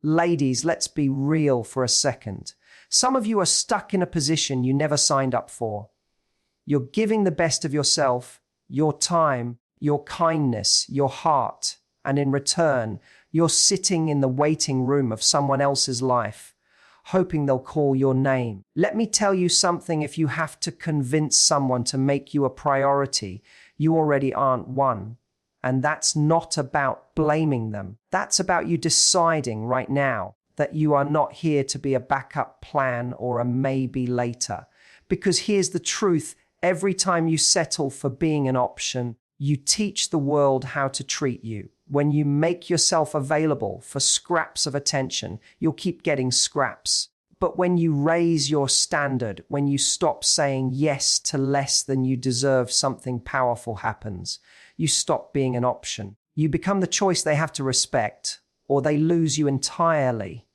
Ladies, let's be real for a second. Some of you are stuck in a position you never signed up for. You're giving the best of yourself, your time, your kindness, your heart, and in return, you're sitting in the waiting room of someone else's life, hoping they'll call your name. Let me tell you something: if you have to convince someone to make you a priority, you already aren't one. And that's not about blaming them. That's about you deciding right now that you are not here to be a backup plan or a maybe later. Because here's the truth: every time you settle for being an option, you teach the world how to treat you. When you make yourself available for scraps of attention, you'll keep getting scraps. But when you raise your standard, when you stop saying yes to less than you deserve, something powerful happens. You stop being an option. You become the choice they have to respect, or they lose you entirely.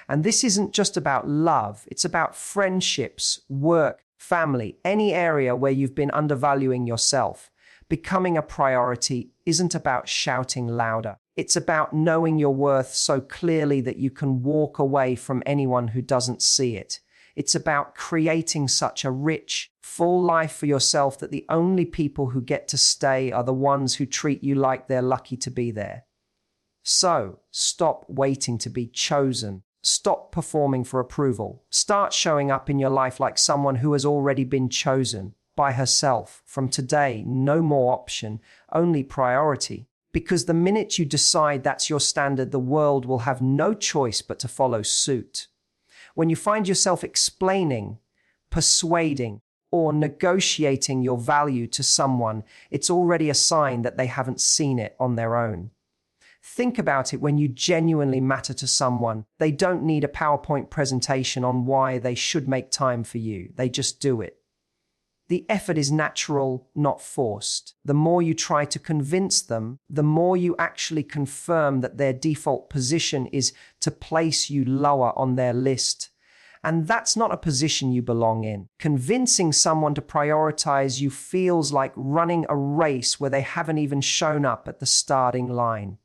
And this isn't just about love. It's about friendships, work, family, any area where you've been undervaluing yourself. Becoming a priority isn't about shouting louder. It's about knowing your worth so clearly that you can walk away from anyone who doesn't see it. It's about creating such a rich, full life for yourself that the only people who get to stay are the ones who treat you like they're lucky to be there. So, stop waiting to be chosen. Stop performing for approval. Start showing up in your life like someone who has already been chosen by herself. From today, no more option, only priority. Because the minute you decide that's your standard, the world will have no choice but to follow suit. When you find yourself explaining, persuading, or negotiating your value to someone, it's already a sign that they haven't seen it on their own. Think about it: when you genuinely matter to someone, they don't need a PowerPoint presentation on why they should make time for you. They just do it. The effort is natural, not forced. The more you try to convince them, the more you actually confirm that their default position is to place you lower on their list. And that's not a position you belong in. Convincing someone to prioritize you feels like running a race where they haven't even shown up at the starting line.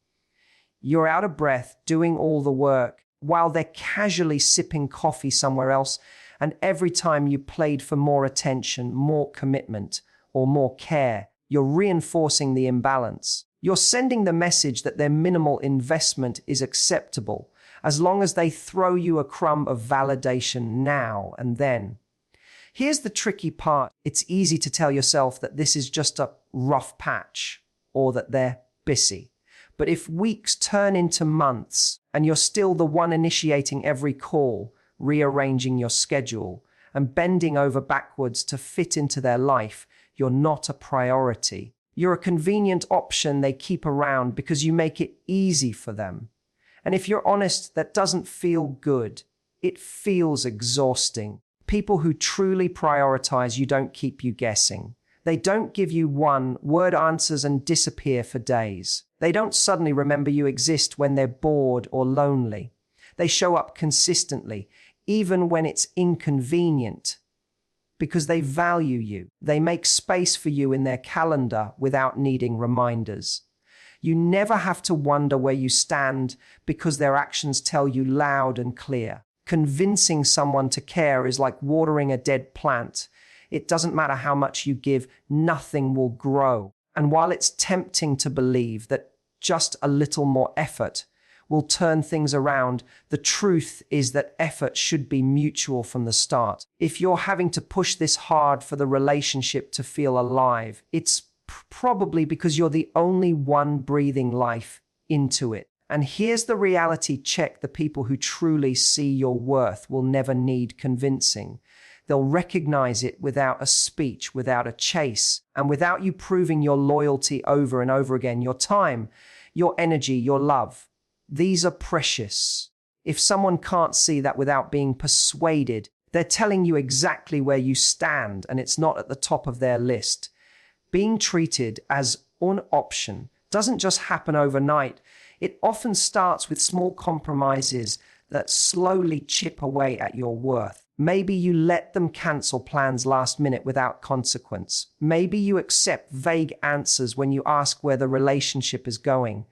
You're out of breath, doing all the work, while they're casually sipping coffee somewhere else. And every time you played for more attention, more commitment, or more care, you're reinforcing the imbalance. You're sending the message that their minimal investment is acceptable, as long as they throw you a crumb of validation now and then. Here's the tricky part: it's easy to tell yourself that this is just a rough patch, or that they're busy. But if weeks turn into months, and you're still the one initiating every call, rearranging your schedule, and bending over backwards to fit into their life, you're not a priority. You're a convenient option they keep around because you make it easy for them. And if you're honest, that doesn't feel good. It feels exhausting. People who truly prioritize you don't keep you guessing. They don't give you one-word answers and disappear for days. They don't suddenly remember you exist when they're bored or lonely. They show up consistently, even when it's inconvenient, because they value you. They make space for you in their calendar without needing reminders. You never have to wonder where you stand because their actions tell you loud and clear. Convincing someone to care is like watering a dead plant. It doesn't matter how much you give, nothing will grow. And while it's tempting to believe that just a little more effort will turn things around, the truth is that effort should be mutual from the start. If you're having to push this hard for the relationship to feel alive, it's probably because you're the only one breathing life into it. And here's the reality check: the people who truly see your worth will never need convincing. They'll recognize it without a speech, without a chase, and without you proving your loyalty over and over again. Your time, your energy, your love, these are precious. If someone can't see that without being persuaded, they're telling you exactly where you stand, and it's not at the top of their list. Being treated as an option doesn't just happen overnight. It often starts with small compromises that slowly chip away at your worth. Maybe you let them cancel plans last minute without consequence. Maybe you accept vague answers when you ask where the relationship is going.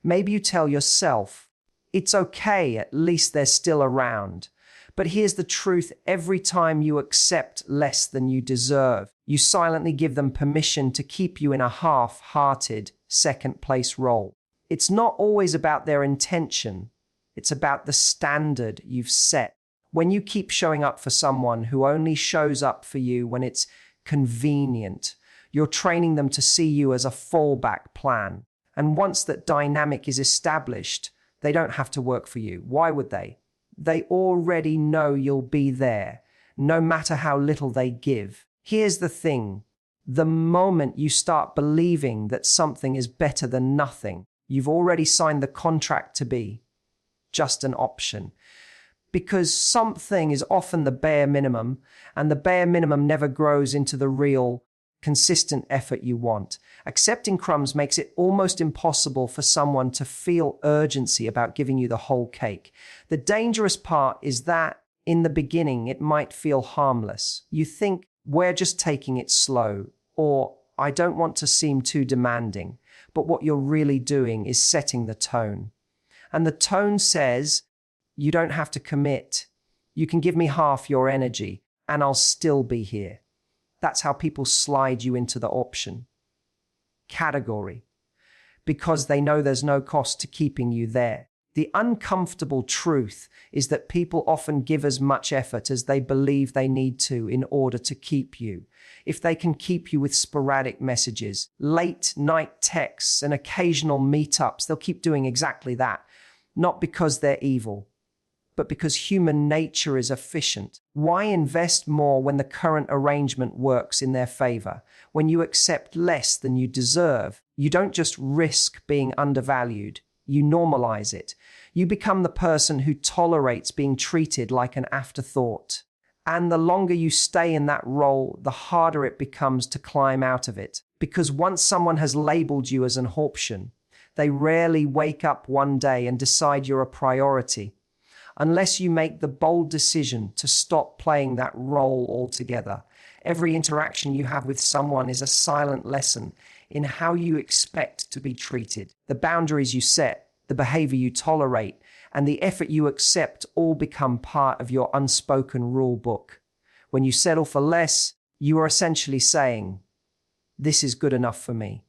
Maybe you tell yourself, It's okay, at least they're still around. But here's the truth: every time you accept less than you deserve, you silently give them permission to keep you in a half-hearted second-place role. It's not always about their intention, it's about the standard you've set. When you keep showing up for someone who only shows up for you when it's convenient, you're training them to see you as a fallback plan. And once that dynamic is established, they don't have to work for you. Why would they? They already know you'll be there, no matter how little they give. Here's the thing: the moment you start believing that something is better than nothing, you've already signed the contract to be just an option. Because something is often the bare minimum, and the bare minimum never grows into the real, consistent effort you want. Accepting crumbs makes it almost impossible for someone to feel urgency about giving you the whole cake. The dangerous part is that in the beginning, it might feel harmless. You think, we're just taking it slow, or I don't want to seem too demanding. But what you're really doing is setting the tone. And the tone says, you don't have to commit. You can give me half your energy, and I'll still be here. That's how people slide you into the option category, because they know there's no cost to keeping you there. The uncomfortable truth is that people often give as much effort as they believe they need to in order to keep you. If they can keep you with sporadic messages, late night texts, and occasional meetups, they'll keep doing exactly that. Not because they're evil, but because human nature is efficient. Why invest more when the current arrangement works in their favor? When you accept less than you deserve, you don't just risk being undervalued, you normalize it. You become the person who tolerates being treated like an afterthought. And the longer you stay in that role, the harder it becomes to climb out of it. Because once someone has labeled you as an option, they rarely wake up one day and decide you're a priority, unless you make the bold decision to stop playing that role altogether. Every interaction you have with someone is a silent lesson in how you expect to be treated. The boundaries you set, the behavior you tolerate, and the effort you accept all become part of your unspoken rule book. When you settle for less, you are essentially saying, this is good enough for me.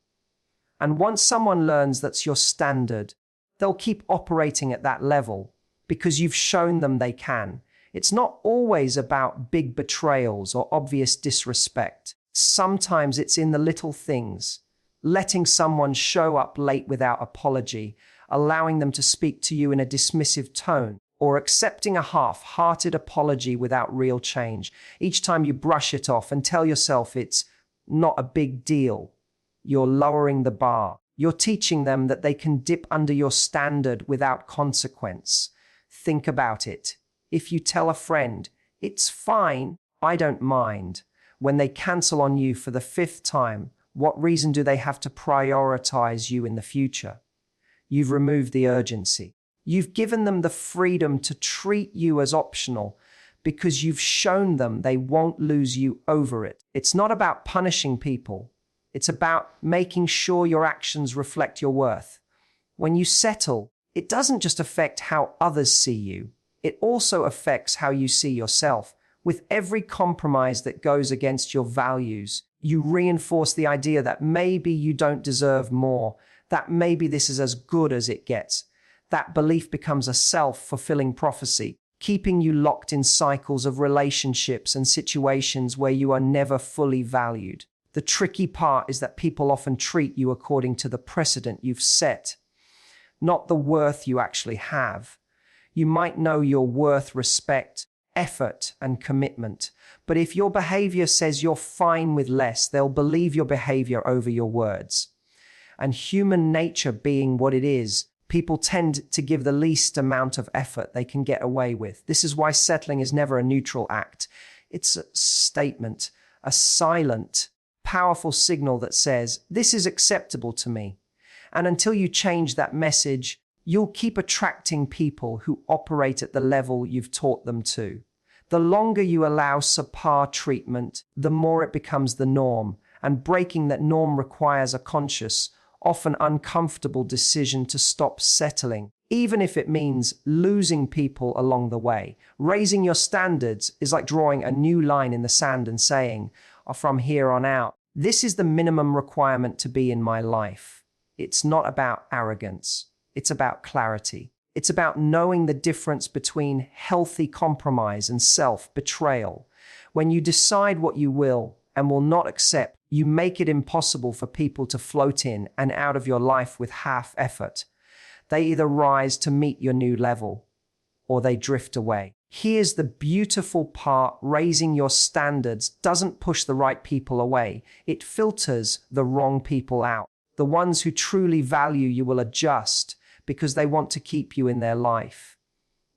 And once someone learns that's your standard, they'll keep operating at that level because you've shown them they can. It's not always about big betrayals or obvious disrespect. Sometimes it's in the little things. Letting someone show up late without apology, allowing them to speak to you in a dismissive tone, or accepting a half-hearted apology without real change. Each time you brush it off and tell yourself it's not a big deal, you're lowering the bar. You're teaching them that they can dip under your standard without consequence. Think about it. If you tell a friend, it's fine, I don't mind, when they cancel on you for the 5th time, what reason do they have to prioritize you in the future? You've removed the urgency. You've given them the freedom to treat you as optional because you've shown them they won't lose you over it. It's not about punishing people. It's about making sure your actions reflect your worth. When you settle, it doesn't just affect how others see you. It also affects how you see yourself. With every compromise that goes against your values, you reinforce the idea that maybe you don't deserve more, that maybe this is as good as it gets. That belief becomes a self-fulfilling prophecy, keeping you locked in cycles of relationships and situations where you are never fully valued. The tricky part is that people often treat you according to the precedent you've set, not the worth you actually have. You might know your worth, respect, effort, and commitment, but if your behavior says you're fine with less, they'll believe your behavior over your words. And human nature being what it is, people tend to give the least amount of effort they can get away with. This is why settling is never a neutral act. It's a statement, a silent, powerful signal that says, this is acceptable to me. And until you change that message, you'll keep attracting people who operate at the level you've taught them to. The longer you allow subpar treatment, the more it becomes the norm, and breaking that norm requires a conscious, often uncomfortable decision to stop settling. even if it means losing people along the way. Raising your standards is like drawing a new line in the sand and saying, "Oh, from here on out, this is the minimum requirement to be in my life." It's not about arrogance. It's about clarity. It's about knowing the difference between healthy compromise and self-betrayal. When you decide what you will and will not accept, you make it impossible for people to float in and out of your life with half effort. They either rise to meet your new level or they drift away. Here's the beautiful part: raising your standards doesn't push the right people away. It filters the wrong people out. The ones who truly value you will adjust because they want to keep you in their life.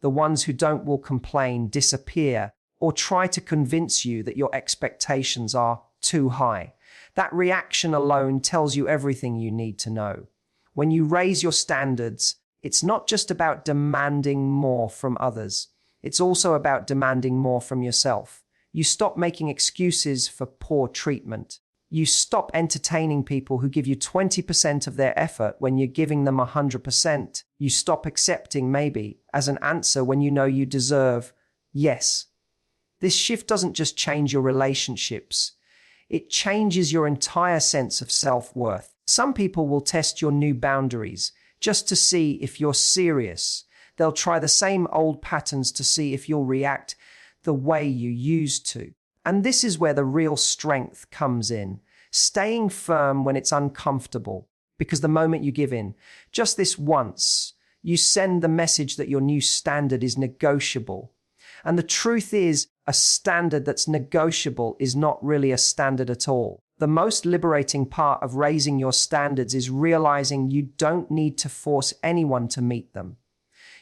The ones who don't will complain, disappear, or try to convince you that your expectations are too high. That reaction alone tells you everything you need to know. When you raise your standards, it's not just about demanding more from others. It's also about demanding more from yourself. You stop making excuses for poor treatment. You stop entertaining people who give you 20% of their effort when you're giving them 100%. You stop accepting maybe as an answer when you know you deserve yes. This shift doesn't just change your relationships. It changes your entire sense of self-worth. Some people will test your new boundaries just to see if you're serious. They'll try the same old patterns to see if you'll react the way you used to. And this is where the real strength comes in. Staying firm when it's uncomfortable. Because the moment you give in, just this once, you send the message that your new standard is negotiable. And the truth is, a standard that's negotiable is not really a standard at all. The most liberating part of raising your standards is realizing you don't need to force anyone to meet them.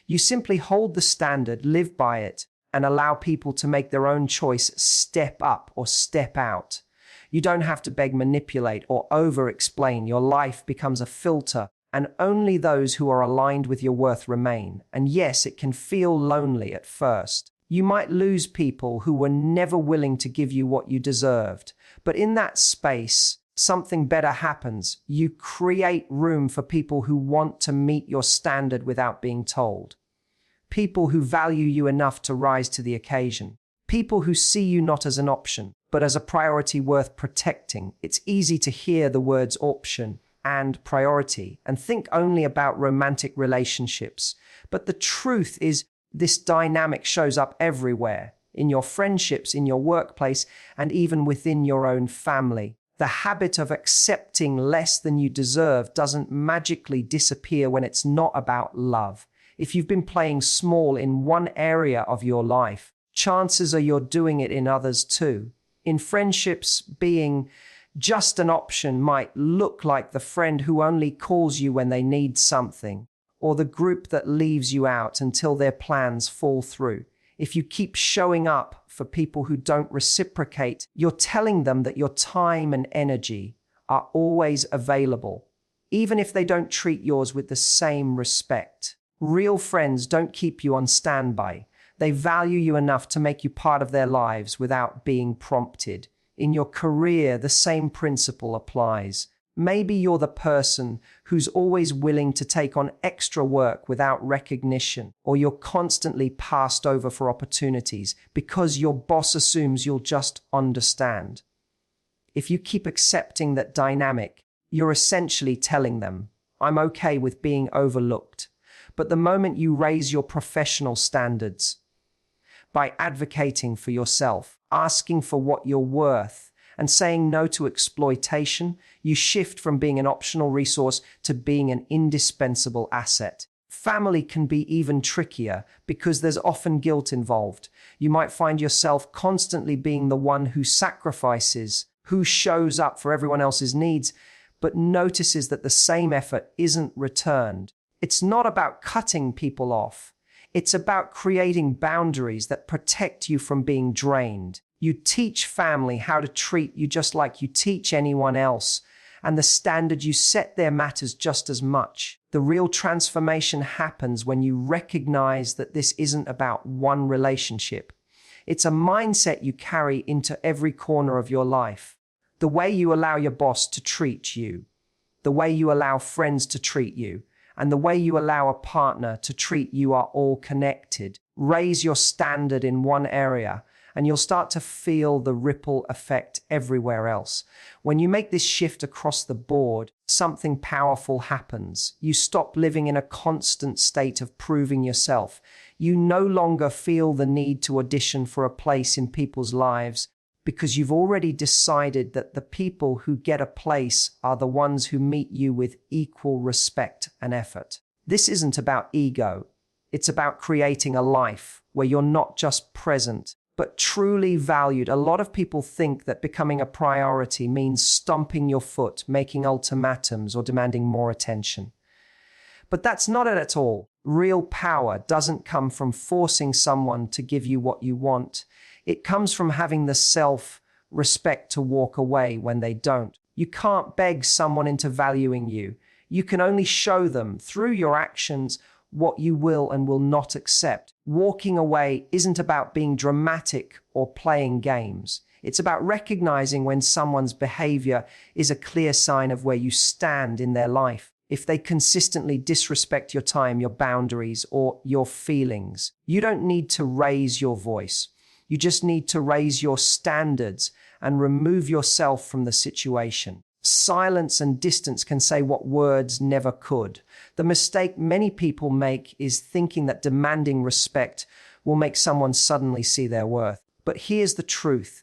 You simply hold the standard, live by it, and allow people to make their own choice, step up or step out. You don't have to beg, manipulate, or over-explain. Your life becomes a filter, and only those who are aligned with your worth remain. And yes, it can feel lonely at first. You might lose people who were never willing to give you what you deserved. But in that space, something better happens. You create room for people who want to meet your standard without being told. People who value you enough to rise to the occasion. People who see you not as an option, but as a priority worth protecting. It's easy to hear the words option and priority and think only about romantic relationships. But the truth is, this dynamic shows up everywhere, in your friendships, in your workplace, and even within your own family. The habit of accepting less than you deserve doesn't magically disappear when it's not about love. If you've been playing small in one area of your life, chances are you're doing it in others too. In friendships, being just an option might look like the friend who only calls you when they need something, or the group that leaves you out until their plans fall through. If you keep showing up for people who don't reciprocate, you're telling them that your time and energy are always available, even if they don't treat yours with the same respect. Real friends don't keep you on standby. They value you enough to make you part of their lives without being prompted. In your career, the same principle applies. Maybe you're the person who's always willing to take on extra work without recognition, or you're constantly passed over for opportunities because your boss assumes you'll just understand. If you keep accepting that dynamic, you're essentially telling them, "I'm okay with being overlooked." But the moment you raise your professional standards by advocating for yourself, asking for what you're worth, and saying no to exploitation, you shift from being an optional resource to being an indispensable asset. Family can be even trickier because there's often guilt involved. You might find yourself constantly being the one who sacrifices, who shows up for everyone else's needs, but notices that the same effort isn't returned. It's not about cutting people off. It's about creating boundaries that protect you from being drained. You teach family how to treat you just like you teach anyone else, and the standard you set there matters just as much. The real transformation happens when you recognize that this isn't about one relationship. It's a mindset you carry into every corner of your life. The way you allow your boss to treat you, the way you allow friends to treat you, and the way you allow a partner to treat you are all connected. Raise your standard in one area, and you'll start to feel the ripple effect everywhere else. When you make this shift across the board, something powerful happens. You stop living in a constant state of proving yourself. You no longer feel the need to audition for a place in people's lives because you've already decided that the people who get a place are the ones who meet you with equal respect and effort. This isn't about ego. It's about creating a life where you're not just present, but truly valued. A lot of people think that becoming a priority means stomping your foot, making ultimatums, or demanding more attention. But that's not it at all. Real power doesn't come from forcing someone to give you what you want. It comes from having the self-respect to walk away when they don't. You can't beg someone into valuing you. You can only show them through your actions what you will and will not accept. Walking away isn't about being dramatic or playing games. It's about recognizing when someone's behavior is a clear sign of where you stand in their life. If they consistently disrespect your time, your boundaries, or your feelings, you don't need to raise your voice. You just need to raise your standards and remove yourself from the situation. Silence and distance can say what words never could. The mistake many people make is thinking that demanding respect will make someone suddenly see their worth. But here's the truth.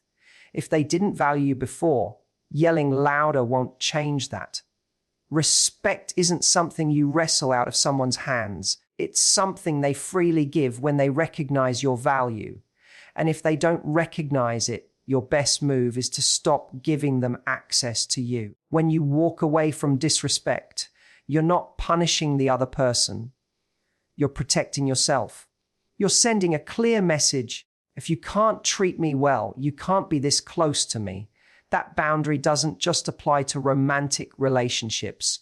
If they didn't value you before, yelling louder won't change that. Respect isn't something you wrestle out of someone's hands. It's something they freely give when they recognize your value. And if they don't recognize it, your best move is to stop giving them access to you. When you walk away from disrespect, you're not punishing the other person. You're protecting yourself. You're sending a clear message. If you can't treat me well, you can't be this close to me. That boundary doesn't just apply to romantic relationships.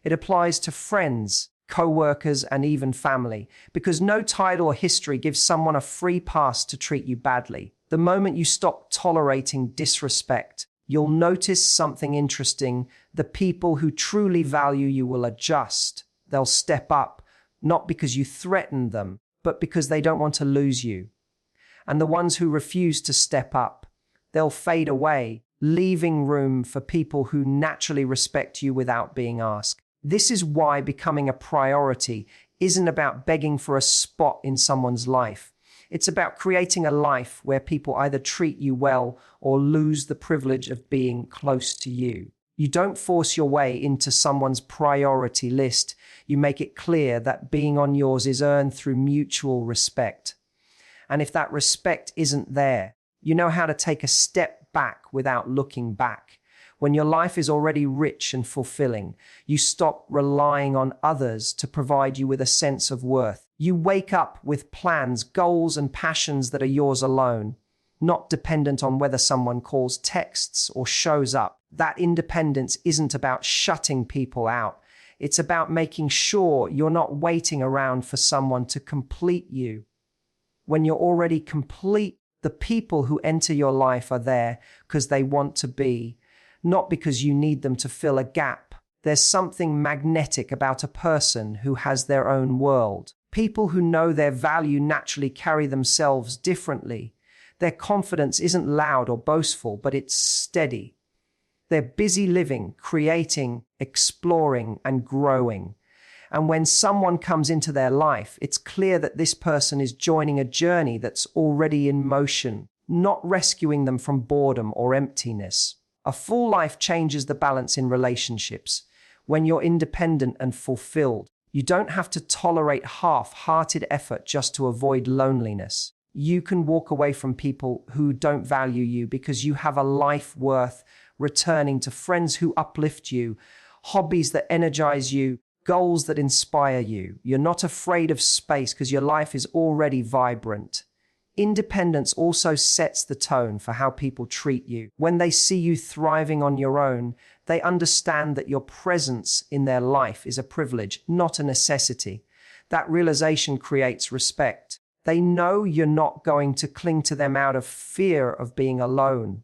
It applies to friends, co-workers, and even family, because no title or history gives someone a free pass to treat you badly. The moment you stop tolerating disrespect, you'll notice something interesting. The people who truly value you will adjust. They'll step up, not because you threaten them, but because they don't want to lose you. And the ones who refuse to step up, they'll fade away, leaving room for people who naturally respect you without being asked. This is why becoming a priority isn't about begging for a spot in someone's life. It's about creating a life where people either treat you well or lose the privilege of being close to you. You don't force your way into someone's priority list. You make it clear that being on yours is earned through mutual respect. And if that respect isn't there, you know how to take a step back without looking back. When your life is already rich and fulfilling, you stop relying on others to provide you with a sense of worth. You wake up with plans, goals, and passions that are yours alone, not dependent on whether someone calls, texts, or shows up. That independence isn't about shutting people out. It's about making sure you're not waiting around for someone to complete you. When you're already complete, the people who enter your life are there because they want to be, not because you need them to fill a gap. There's something magnetic about a person who has their own world. People who know their value naturally carry themselves differently. Their confidence isn't loud or boastful, but it's steady. They're busy living, creating, exploring, and growing. And when someone comes into their life, it's clear that this person is joining a journey that's already in motion, not rescuing them from boredom or emptiness. A full life changes the balance in relationships. When you're independent and fulfilled, you don't have to tolerate half-hearted effort just to avoid loneliness. You can walk away from people who don't value you because you have a life worth returning to, friends who uplift you, hobbies that energize you, goals that inspire you. You're not afraid of space because your life is already vibrant. Independence also sets the tone for how people treat you. When they see you thriving on your own, they understand that your presence in their life is a privilege, not a necessity. That realization creates respect. They know you're not going to cling to them out of fear of being alone,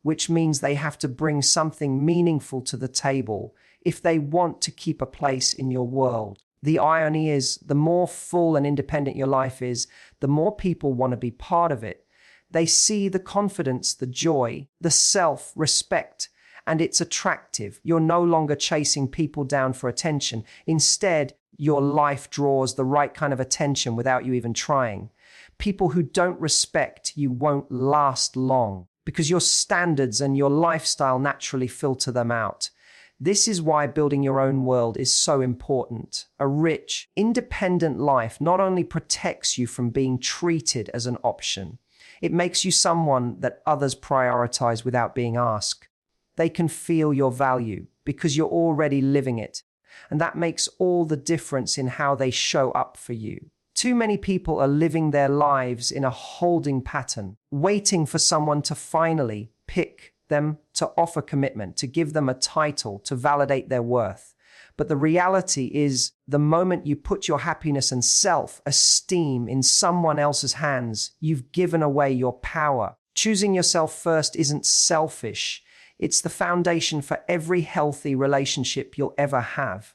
which means they have to bring something meaningful to the table. if they want to keep a place in your world. The irony is, the more full and independent your life is, the more people want to be part of it. They see the confidence, the joy, the self-respect, and it's attractive. You're no longer chasing people down for attention. Instead, your life draws the right kind of attention without you even trying. People who don't respect you won't last long because your standards and your lifestyle naturally filter them out. This is why building your own world is so important. A rich, independent life not only protects you from being treated as an option, it makes you someone that others prioritize without being asked. They can feel your value because you're already living it. And that makes all the difference in how they show up for you. Too many people are living their lives in a holding pattern, waiting for someone to finally pick them, to offer commitment, to give them a title, to validate their worth. But the reality is, the moment you put your happiness and self-esteem in someone else's hands, you've given away your power. Choosing yourself first isn't selfish. It's the foundation for every healthy relationship you'll ever have.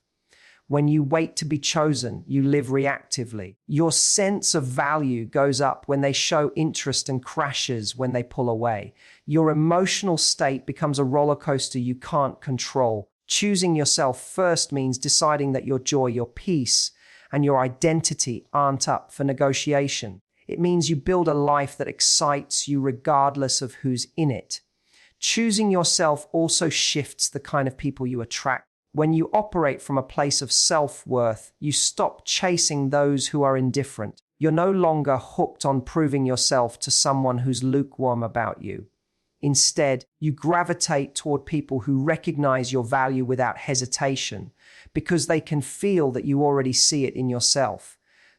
When you wait to be chosen, you live reactively. Your sense of value goes up when they show interest and crashes when they pull away. Your emotional state becomes a roller coaster you can't control. Choosing yourself first means deciding that your joy, your peace, and your identity aren't up for negotiation. It means you build a life that excites you regardless of who's in it. Choosing yourself also shifts the kind of people you attract. When you operate from a place of self-worth, you stop chasing those who are indifferent. You're no longer hooked on proving yourself to someone who's lukewarm about you. Instead, you gravitate toward people who recognize your value without hesitation, because they can feel that you already see it in yourself.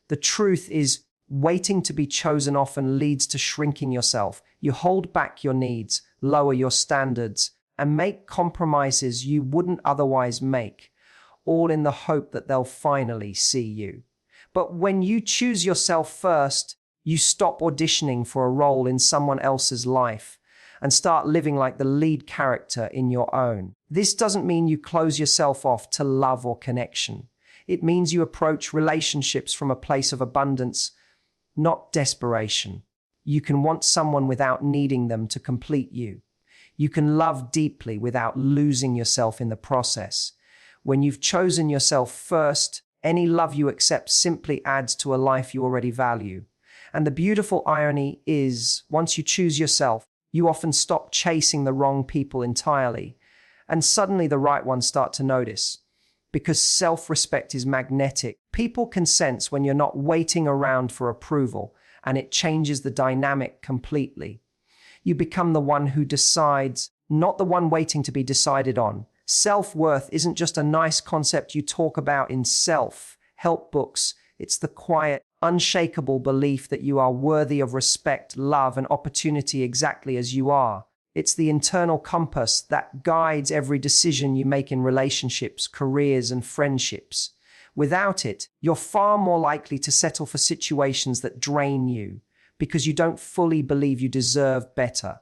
The truth is, waiting to be chosen often leads to shrinking yourself. You hold back your needs, lower your standards, and make compromises you wouldn't otherwise make, all in the hope that they'll finally see you. But when you choose yourself first, you stop auditioning for a role in someone else's life and start living like the lead character in your own. This doesn't mean you close yourself off to love or connection. It means you approach relationships from a place of abundance, not desperation. You can want someone without needing them to complete you. You can love deeply without losing yourself in the process. When you've chosen yourself first, any love you accept simply adds to a life you already value. And the beautiful irony is, once you choose yourself, you often stop chasing the wrong people entirely, and suddenly the right ones start to notice. Because self-respect is magnetic. People can sense when you're not waiting around for approval, and it changes the dynamic completely. You become the one who decides, not the one waiting to be decided on. Self-worth isn't just a nice concept you talk about in self-help books. It's the quiet, unshakable belief that you are worthy of respect, love, and opportunity exactly as you are. It's the internal compass that guides every decision you make in relationships, careers, and friendships. Without it, you're far more likely to settle for situations that drain you, because you don't fully believe you deserve better.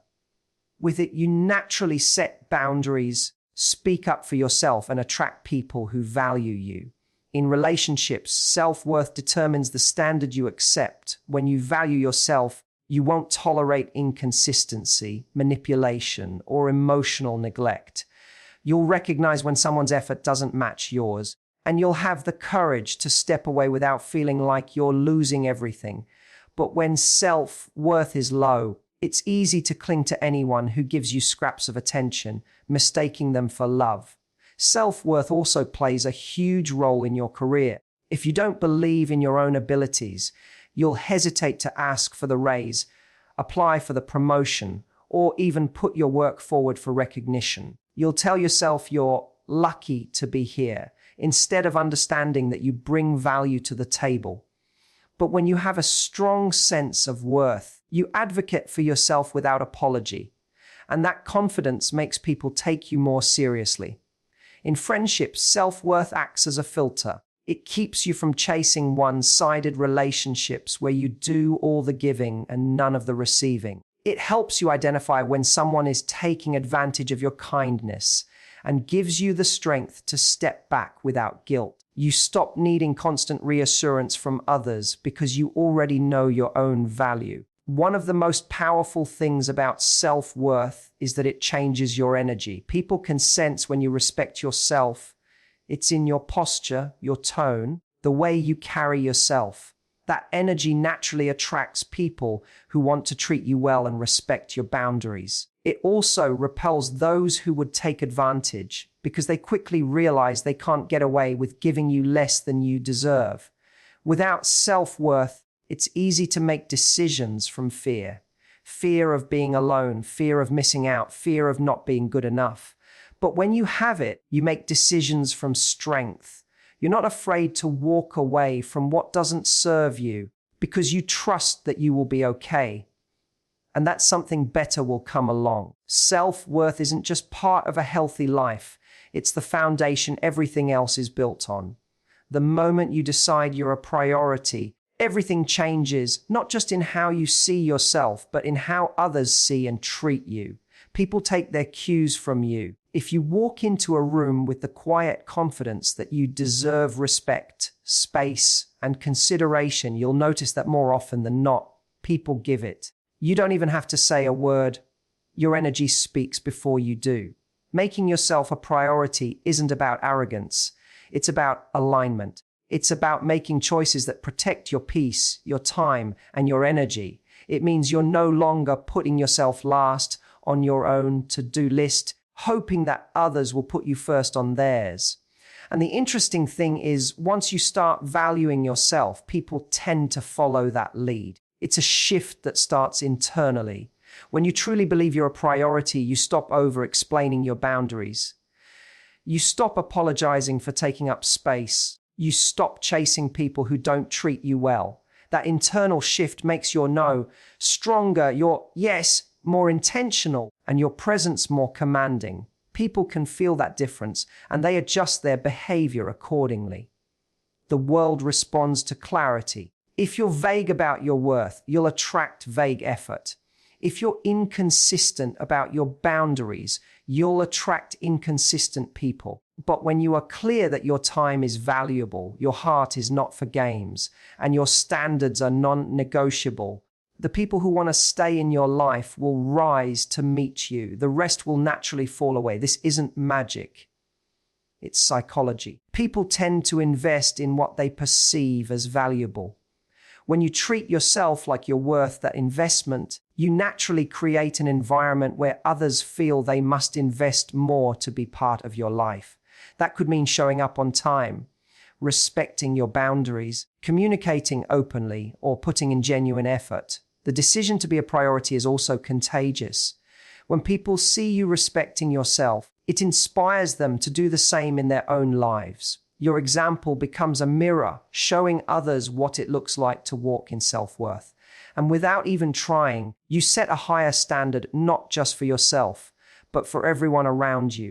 With it, you naturally set boundaries, speak up for yourself, and attract people who value you. In relationships, self-worth determines the standard you accept. When you value yourself, you won't tolerate inconsistency, manipulation, or emotional neglect. You'll recognize when someone's effort doesn't match yours, and you'll have the courage to step away without feeling like you're losing everything. But when self-worth is low, it's easy to cling to anyone who gives you scraps of attention, mistaking them for love. Self-worth also plays a huge role in your career. If you don't believe in your own abilities, you'll hesitate to ask for the raise, apply for the promotion, or even put your work forward for recognition. You'll tell yourself you're lucky to be here, instead of understanding that you bring value to the table. But when you have a strong sense of worth, you advocate for yourself without apology, and that confidence makes people take you more seriously. In friendships, self-worth acts as a filter. It keeps you from chasing one-sided relationships where you do all the giving and none of the receiving. It helps you identify when someone is taking advantage of your kindness and gives you the strength to step back without guilt. You stop needing constant reassurance from others because you already know your own value. One of the most powerful things about self-worth is that it changes your energy. People can sense when you respect yourself. It's in your posture, your tone, the way you carry yourself. That energy naturally attracts people who want to treat you well and respect your boundaries. It also repels those who would take advantage because they quickly realize they can't get away with giving you less than you deserve. Without self-worth, it's easy to make decisions from fear. Fear of being alone, fear of missing out, fear of not being good enough. But when you have it, you make decisions from strength. You're not afraid to walk away from what doesn't serve you because you trust that you will be okay and that something better will come along. Self-worth isn't just part of a healthy life. It's the foundation everything else is built on. The moment you decide you're a priority, everything changes, not just in how you see yourself, but in how others see and treat you. People take their cues from you. If you walk into a room with the quiet confidence that you deserve respect, space, and consideration, you'll notice that more often than not, people give it. You don't even have to say a word. Your energy speaks before you do. Making yourself a priority isn't about arrogance. It's about alignment. It's about making choices that protect your peace, your time, and your energy. It means you're no longer putting yourself last on your own to-do list, hoping that others will put you first on theirs. And the interesting thing is, once you start valuing yourself, people tend to follow that lead. It's a shift that starts internally. When you truly believe you're a priority, you stop over-explaining your boundaries. You stop apologizing for taking up space. You stop chasing people who don't treat you well. That internal shift makes your no stronger, your yes more intentional, and your presence more commanding. People can feel that difference, and they adjust their behavior accordingly. The world responds to clarity. If you're vague about your worth, you'll attract vague effort. If you're inconsistent about your boundaries, you'll attract inconsistent people. But when you are clear that your time is valuable, your heart is not for games, and your standards are non-negotiable, the people who want to stay in your life will rise to meet you. The rest will naturally fall away. This isn't magic. It's psychology. People tend to invest in what they perceive as valuable. When you treat yourself like you're worth that investment, you naturally create an environment where others feel they must invest more to be part of your life. That could mean showing up on time, respecting your boundaries, communicating openly, or putting in genuine effort. The decision to be a priority is also contagious. When people see you respecting yourself, it inspires them to do the same in their own lives. Your example becomes a mirror, showing others what it looks like to walk in self-worth. And without even trying, you set a higher standard not just for yourself, but for everyone around you.